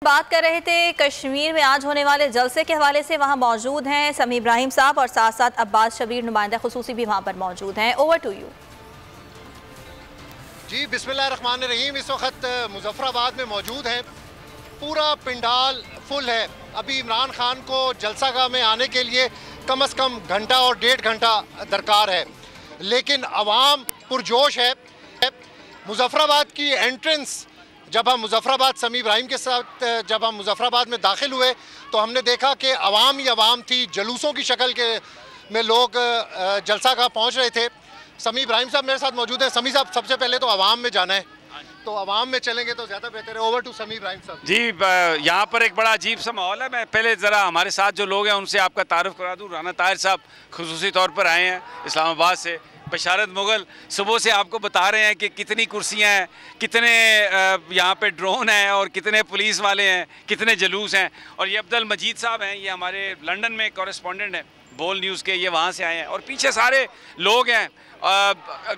बात कर रहे थे कश्मीर में आज होने वाले जलसे के हवाले से। वहां मौजूद हैं समी इब्राहिम साहब और साथ साथ अब्बास शबीर नुमाइंदा खुसूसी भी वहां पर मौजूद हैं। Over to you. जी बिस्मिल्लाहिर्रहमानिर्रहीम। इस वक्त मुजफ्फराबाद में मौजूद हैं। पूरा पिंडाल फुल है। अभी इमरान खान को जलसागाह में आने के लिए कम से कम घंटा और 1.5 घंटा दरकार है, लेकिन अवाम पुरजोश है। मुजफ्फराबाद की एंट्रेंस जब हम मुजफ्फराबाद समी इब्राहिम के साथ जब हम मुजफ्फराबाद में दाखिल हुए तो हमने देखा कि अवाम ही अवाम थी। जलूसों की शक्ल के में लोग जलसागाह पहुंच रहे थे। समी इब्राहिम साहब मेरे साथ मौजूद हैं। समी साहब, सबसे पहले तो अवाम में जाना है, तो अवाम में चलेंगे तो ज़्यादा बेहतर है। ओवर टू समी इब्राहिम साहब। जी, यहाँ पर एक बड़ा अजीब सा माहौल है। मैं पहले ज़रा हमारे साथ जो लोग हैं उनसे आपका तारुफ करा दूँ। राना ताहिर साहब खुसूसी तौर पर आए हैं इस्लामाबाद से। बशारत मुगल सुबह से आपको बता रहे हैं कि कितनी कुर्सियाँ हैं, कितने यहाँ पे ड्रोन हैं और कितने पुलिस वाले हैं, कितने जलूस हैं। और ये अब्दुल मजीद साहब हैं, ये हमारे लंदन में कॉरेस्पॉन्डेंट हैं बोल न्यूज़ के, ये वहाँ से आए हैं। और पीछे सारे लोग हैं।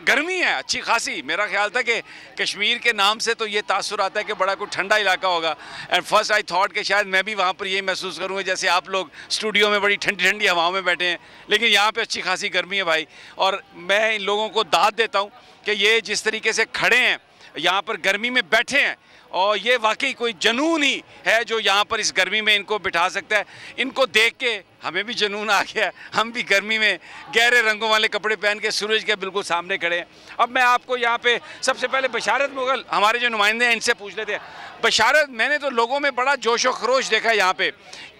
गर्मी है अच्छी खासी। मेरा ख्याल था कि कश्मीर के नाम से तो ये तासुर आता है कि बड़ा कोई ठंडा इलाका होगा। एंड फर्स्ट आई थॉट कि शायद मैं भी वहाँ पर यही महसूस करूँगा जैसे आप लोग स्टूडियो में बड़ी ठंडी ठंडी हवाओं में बैठे हैं, लेकिन यहाँ पे अच्छी खासी गर्मी है भाई। और मैं इन लोगों को दाद देता हूँ कि ये जिस तरीके से खड़े हैं यहाँ पर गर्मी में बैठे हैं, और ये वाकई कोई जुनून ही है जो यहाँ पर इस गर्मी में इनको बिठा सकता है। इनको देख के हमें भी जुनून आ गया। हम भी गर्मी में गहरे रंगों वाले कपड़े पहन के सूरज के बिल्कुल सामने खड़े हैं। अब मैं आपको यहाँ पे सबसे पहले बशारत मुगल हमारे जो नुमाइंदे हैं इनसे पूछ लेते हैं। बशारत, मैंने तो लोगों में बड़ा जोश व खरोश देखा है यहाँ पे,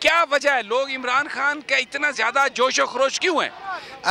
क्या वजह है? लोग इमरान खान का इतना ज़्यादा जोश व खरोश क्यों है?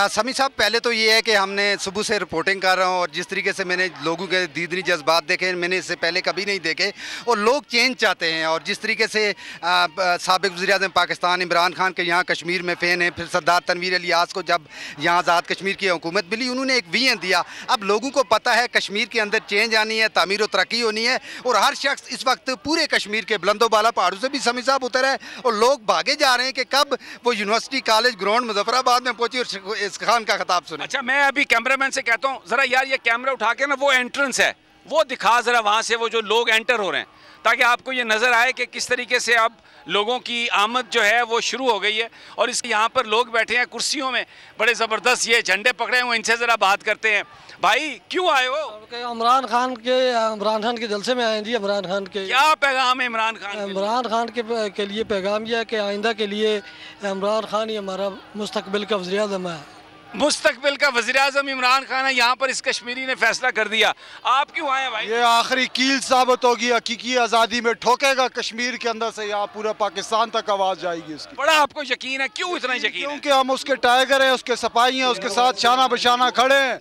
समी साहब, पहले तो ये है कि हमने सुबह से रिपोर्टिंग कर रहा हूँ और जिस तरीके से मैंने लोगों के दीदनी जज्बात देखे मैंने इससे पहले कभी नहीं देखे। और लोग चेंज चाहते हैं। और जिस तरीके से साबिक़ वज़ीर-ए-आज़म पाकिस्तान इमरान खान के यहाँ कश्मीर में फ़ैन हैं, फिर सरदार तनवीर इलियास को जब यहाँ आज़ाद कश्मीर की हुकूमत मिली उन्होंने एक विजन दिया। अब लोगों को पता है कश्मीर के अंदर चेंज आनी है, तामीर और तरक्की होनी है। और हर शख्स इस वक्त पूरे कश्मीर के बुलंदोबाला पहाड़ों से भी समी साहब उतर है और लोग भागे जा रहे हैं कि कब वो यूनिवर्सिटी कॉलेज ग्राउंड मुजफ्फराबाद में पहुंची और इस खान का खिताब सुने। अच्छा, मैं अभी कैमरामैन से कहता हूँ ज़रा यार ये कैमरा उठा के ना वो एंट्रेंस है वो दिखा ज़रा, वहाँ से वो जो लोग एंटर हो रहे हैं, ताकि आपको ये नज़र आए कि किस तरीके से अब लोगों की आमद जो है वो शुरू हो गई है। और इसके यहाँ पर लोग बैठे हैं कुर्सियों में, बड़े ज़बरदस्त ये झंडे पकड़े हुए। इनसे ज़रा बात करते हैं। भाई क्यों आए हो? इमरान खान के जलसे में आए जी। इमरान खान के क्या पैगाम है इमरान खान? इमरान खान के लिए पैगाम यह है कि आइंदा के लिए इमरान खान ही हमारा मुस्तकबिल का वज़ीर-ए-आज़म है। मुस्तकबिल का वज़ीर-ए-आज़म इमरान खान है, यहाँ पर इस कश्मीरी ने फैसला कर दिया। आप क्यों आए भाई? ये आखिरी कील साबित होगी, हकीकी आज़ादी में ठोकेगा कश्मीर के अंदर से यहाँ पूरा पाकिस्तान तक आवाज़ जाएगी उसकी। बड़ा आपको यकीन है? क्यों इतना यकीन? क्योंकि हम उसके टाइगर हैं, उसके सपाही हैं, उसके साथ शाना बशाना खड़े हैं।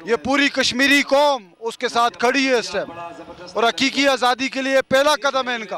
ये पूरी कश्मीरी कौम उसके साथ खड़ी है इस टाइम, और हकीकी आज़ादी के लिए पहला कदम है इनका।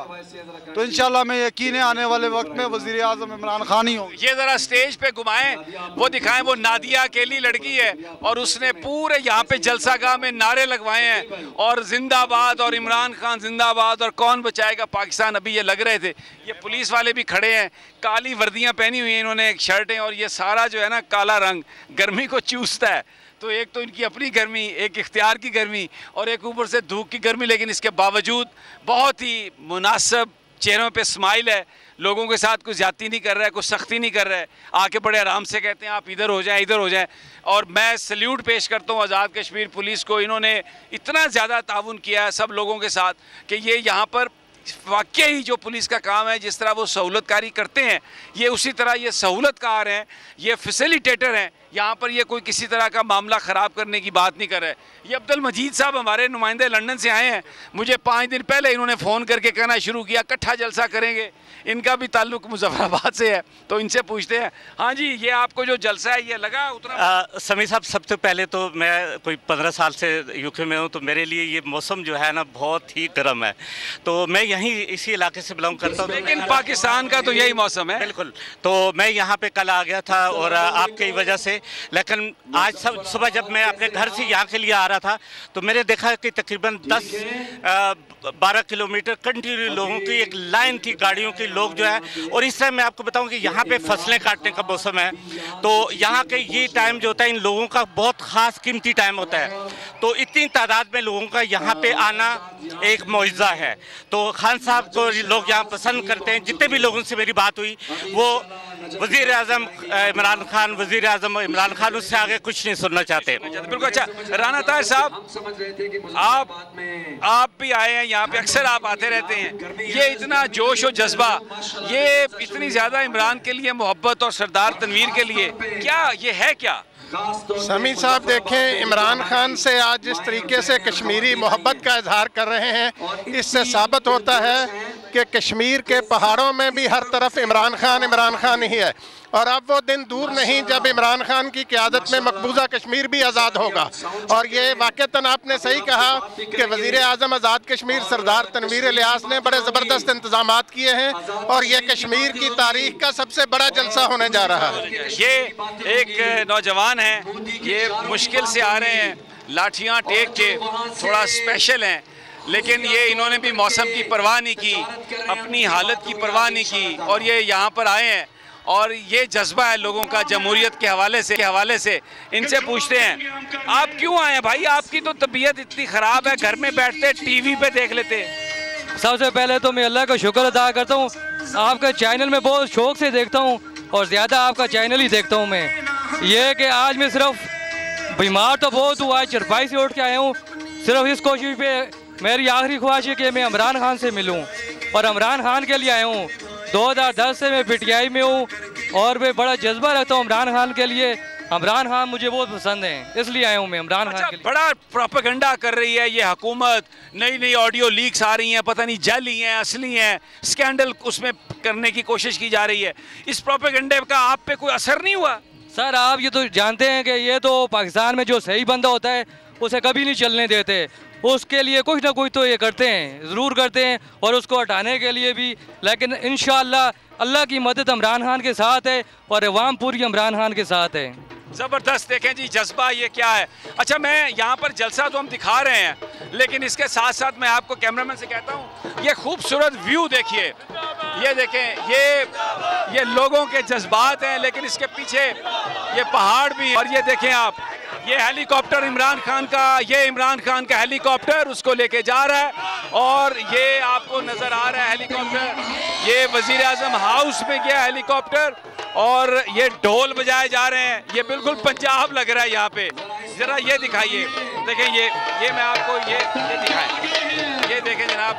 तो इंशाल्लाह मैं यकीन है आने वाले वक्त में वज़ीर आज़म इमरान खान ही होंगे। ये ज़रा स्टेज पे घुमाएं, वो दिखाएं। वो नादिया अकेली लड़की है और उसने पूरे यहाँ पे जलसागाह में नारे लगवाए हैं और जिंदाबाद और इमरान खान जिंदाबाद और कौन बचाएगा पाकिस्तान। अभी ये लग रहे थे, ये पुलिस वाले भी खड़े हैं, काली वर्दियाँ पहनी हुई हैं इन्होंने, शर्टें, और ये सारा जो है ना काला रंग गर्मी को चूसता है। तो एक तो इनकी अपनी गर्मी, एक इख्तियार की गर्मी और एक ऊपर से धूप की गर्मी, लेकिन इसके बावजूद बहुत ही मुनासिब चेहरों पे स्माइल है। लोगों के साथ कुछ ज़्यादती नहीं कर रहा है, कुछ सख्ती नहीं कर रहा है, आके बड़े आराम से कहते हैं आप इधर हो जाएं, इधर हो जाएं। और मैं सल्यूट पेश करता हूँ आज़ाद कश्मीर पुलिस को। इन्होंने इतना ज़्यादा ताउन किया है सब लोगों के साथ कि ये यहाँ पर वाकई जो पुलिस का काम है, जिस तरह वो सहूलतकारी करते हैं, ये उसी तरह ये सहूलतकार हैं, ये फैसिलिटेटर हैं। यहाँ पर ये कोई किसी तरह का मामला ख़राब करने की बात नहीं कर रहे। ये अब्दुल मजीद साहब हमारे नुमाइंदे लंदन से आए हैं। मुझे 5 दिन पहले इन्होंने फ़ोन करके कहना शुरू किया इकट्ठा जलसा करेंगे। इनका भी ताल्लुक़ मुजफ्फराबाद से है, तो इनसे पूछते हैं। हाँ जी, ये आपको जो जलसा है ये लगा उतना? समी साहब, सबसे पहले तो मैं कोई 15 साल से यूके में हूँ, तो मेरे लिए ये मौसम जो है ना बहुत ही गर्म है। तो मैं यहीं इसी इलाके से बिलोंग करता हूँ। लेकिन पाकिस्तान का तो यही मौसम है। बिल्कुल। तो मैं यहाँ पे कल आ गया था और आपकी वजह से, लेकिन आज सुबह जब मैं अपने घर से यहाँ के लिए आ रहा था तो मैंने देखा कि तकरीबन 10 12 किलोमीटर कंटिन्यू लोगों की एक लाइन थी, गाड़ियों की, लोग जो है। और इस टाइम मैं आपको बताऊं कि यहाँ पे फसलें काटने का मौसम है, तो यहाँ के ये टाइम जो होता है इन लोगों का बहुत ख़ास कीमती टाइम होता है। तो इतनी तादाद में लोगों का यहाँ पे आना एक मौजज़ा है। तो खान साहब को लोग यहाँ पसंद करते हैं। जितने भी लोगों से मेरी बात हुई वो वज़ीर आज़म इमरान खान उससे आगे कुछ नहीं सुनना चाहते। बिल्कुल। अच्छा राना ताहिर साहब, आप भी आए हैं यहाँ पे, अक्सर आप आते रहते हैं, ये इतना जोश और जज्बा, ये इतनी ज़्यादा इमरान के लिए मोहब्बत और सरदार तनवीर के लिए, क्या ये है क्या? समी साहब देखें, इमरान खान से आज जिस तरीके से कश्मीरी मोहब्बत का इजहार कर रहे हैं, इससे साबित होता है कि कश्मीर के पहाड़ों में भी हर तरफ इमरान खान ही है। और अब वो दिन दूर नहीं जब इमरान खान की क़यादत में मकबूजा कश्मीर भी आज़ाद होगा। और ये वाक़तन आपने सही कहा कि वज़ीर आज़म आज़ाद कश्मीर सरदार तनवीर इलियास ने बड़े ज़बरदस्त इंतज़ामात किए हैं और ये कश्मीर की तारीख का सबसे बड़ा जलसा होने जा रहा है। ये एक नौजवान हैं, ये मुश्किल से आ रहे हैं, लाठियाँ टेक के, थोड़ा स्पेशल हैं, लेकिन ये इन्होंने भी मौसम की परवाह नहीं की, अपनी हालत की परवाह नहीं की और ये यहाँ पर आए हैं। और ये जज्बा है लोगों का जमहूरियत के हवाले से। इनसे पूछते हैं आप क्यों आए हैं भाई? आपकी तो तबीयत इतनी ख़राब है, घर में बैठते टीवी पे देख लेते। सबसे पहले तो मैं अल्लाह का शुक्र अदा करता हूँ, आपका चैनल में बहुत शौक़ से देखता हूँ और ज़्यादा आपका चैनल ही देखता हूँ मैं। ये कि आज मैं सिर्फ बीमार तो बहुत हुआ है, चरपाई से उठ के आया हूँ, सिर्फ इस कोशिश पे मेरी आखिरी ख्वाहिश है कि मैं इमरान खान से मिलूँ और इमरान खान के लिए आया हूँ। 2010 से मैं पीटीआई में हूँ और मैं बड़ा जज्बा रखता हूँ इमरान खान के लिए। इमरान खान मुझे बहुत पसंद है, इसलिए आया हूँ मैं इमरान खान के लिए। बड़ा प्रोपेगेंडा कर रही है ये हुकूमत, नई ऑडियो लीक्स आ रही हैं, पता नहीं जाली हैं असली हैं, स्कैंडल उसमें करने की कोशिश की जा रही है। इस प्रोपेगेंडे का आप पे कोई असर नहीं हुआ? सर आप ये तो जानते हैं कि ये तो पाकिस्तान में जो सही बंदा होता है उसे कभी नहीं चलने देते, उसके लिए कुछ ना कुछ तो ये करते हैं, ज़रूर करते हैं और उसको हटाने के लिए भी। लेकिन इंशाअल्लाह अल्लाह की मदद इमरान खान के साथ है और अवाम पूरी इमरान खान के साथ है। ज़बरदस्त। देखें जी जज्बा ये क्या है। अच्छा मैं यहाँ पर जलसा तो हम दिखा रहे हैं, लेकिन इसके साथ साथ मैं आपको कैमरामैन से कहता हूँ ये खूबसूरत व्यू देखिए, ये देखें, ये लोगों के जज्बात हैं, लेकिन इसके पीछे ये पहाड़ भी है। और ये देखें आप, ये हेलीकॉप्टर इमरान खान का, ये इमरान खान का हेलीकॉप्टर उसको लेके जा रहा है और ये आपको नज़र आ रहा है हेलीकॉप्टर, ये वज़ीर आज़म हाउस में गया हेलीकॉप्टर और ये ढोल बजाए जा रहे हैं। ये बिल्कुल पंजाब लग रहा है यहाँ पे। ज़रा ये दिखाइए, देखें ये मैं आपको ये दिखाएं, ये देखें जनाब,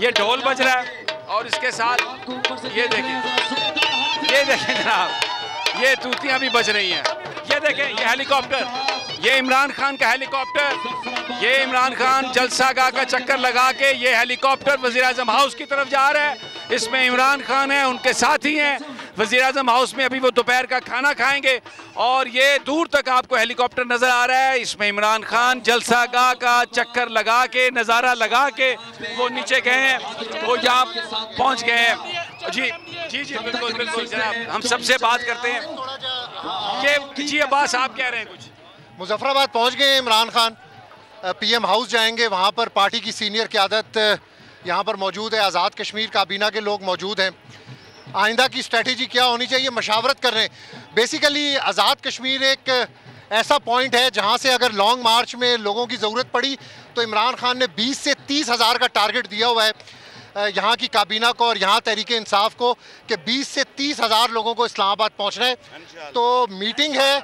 ये ढोल बज रहा है और इसके साथ ये देखें जनाब, ये तूतियां भी बज रही हैं। ये देखें ये हेलीकॉप्टर, ये इमरान खान का हेलीकॉप्टर, ये इमरान खान जलसागाह का चक्कर लगा के ये हेलीकॉप्टर वज़ीर आज़म हाउस की तरफ जा रहा है। इसमें इमरान खान है, उनके साथी हैं। वज़ीर आज़म हाउस में अभी वो दोपहर का खाना खाएंगे और ये दूर तक आपको हेलीकॉप्टर नज़र आ रहा है। इसमें इमरान खान जलसागाह का चक्कर लगा के, नज़ारा लगा के वो नीचे गए हैं, वो यहाँ पहुँच गए हैं। जी बिल्कुल जनाब, हम सबसे बात करते हैं। ये जी अब्बास आप कह रहे हैं कुछ? मुजफ्फराबाद पहुंच गए हैं इमरान खान, पीएम हाउस जाएंगे, वहां पर पार्टी की सीनियर क़यादत यहां पर मौजूद है, आज़ाद कश्मीर काबीना के लोग मौजूद हैं। आइंदा की स्ट्रेटजी क्या होनी चाहिए मशावरत कर रहे हैं। बेसिकली आज़ाद कश्मीर एक ऐसा पॉइंट है जहां से अगर लॉन्ग मार्च में लोगों की ज़रूरत पड़ी तो इमरान खान ने 20 से 30 हज़ार का टारगेट दिया हुआ है यहाँ की काबीना को और यहाँ तहरीक इंसाफ को कि 20 से 30 हज़ार लोगों को इस्लामाबाद पहुँचना है। तो मीटिंग है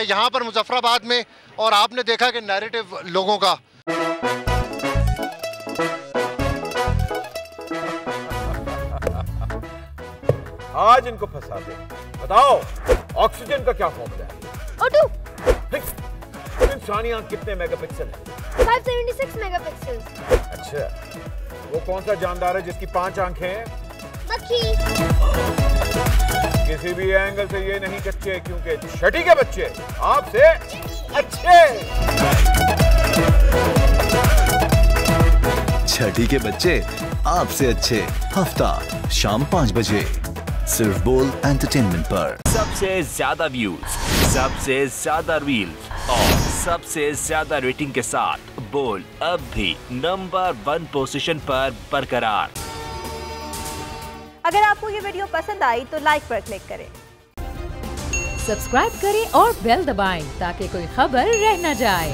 यहाँ पर मुजफ्फराबाद में और आपने देखा कि नैरेटिव लोगों का। आज इनको फंसा दे। बताओ ऑक्सीजन का क्या फॉर्मूला है? O2। इंसानी आंख कितने मेगापिक्सल है? 576 मेगापिक्सल। अच्छा, वो कौन सा जानदार है जिसकी 5 आंखें हैं? मक्खी। किसी भी एंगल से ये नहीं कच्चे, क्योंकि छठी के बच्चे आपसे अच्छे। छठी के बच्चे आपसे अच्छे, हफ्ता शाम 5 बजे सिर्फ बोल एंटरटेनमेंट पर। सबसे ज्यादा व्यूज, सबसे ज्यादा रील्स और सबसे ज्यादा रेटिंग के साथ बोल अब भी नंबर 1 पोजीशन पर बरकरार। अगर आपको ये वीडियो पसंद आई तो लाइक पर क्लिक करें, सब्सक्राइब करें और बेल दबाएं ताकि कोई खबर रह न जाए।